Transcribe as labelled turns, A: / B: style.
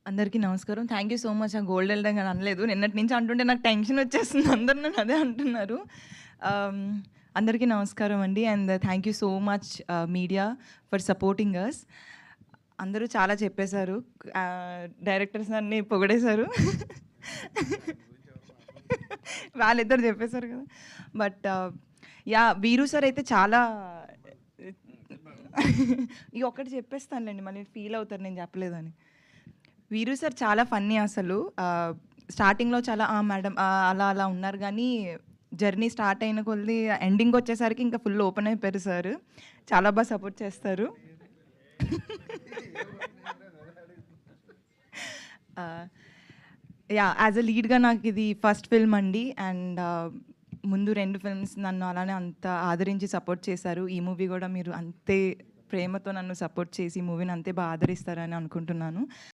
A: అందరికీ నమస్కారం. Thank you so much. ఆ గోల్డ్ ఎల్డం అని అనలేదు. నిన్నటి నుంచి అంటుంటే నాకు టెన్షన్ వచ్చేస్తుంది. అందరూ నన్ను అదే అంటున్నారు. ఆహ్, అందరికీ నమస్కారం అండి. And thank you so much media for supporting us. అందరూ చాలా చెప్పేశారు. డైరెక్టర్స్ అన్నీ పొగిడేశారు. వాళ్ళిద్దరు చెప్పేశారు కదా! But yeah! వీరు సార్ అయితే చాలా ఈ ఒక్కటి చెప్పేస్తానులెండి. మళ్ళీ ఫీల్ అవుతారు నేను చెప్పలేదని. వీరు సార్ చాలా ఫన్నీ అసలు. స్టార్టింగ్‌లో చాలా మేడం అలా అలా ఉన్నారు గానీ, జర్నీ స్టార్ట్ అయిన కొద్దీ ఎండింగ్‌కొచ్చేసరికి ఇంకా ఫుల్ ఓపెన్ అయిపోయారు సారు. చాలా సపోర్ట్ చేస్తారు. యాహ్! యాజ్ ఎ లీడ్‌గా నాకిది ఫస్ట్ ఫిల్మ్ అండి. అండ్ ముందు 2 ఫిల్మ్స్ నన్ను అలానే అంత ఆదరించి సపోర్ట్ చేశారు. ఈ మూవీ గూడా మీరు అంతే ప్రేమతో నన్ను సపోర్ట్ చేసి, ఈ మూవీని అంతే ఆదరిస్తారని అనుకుంటున్నాను.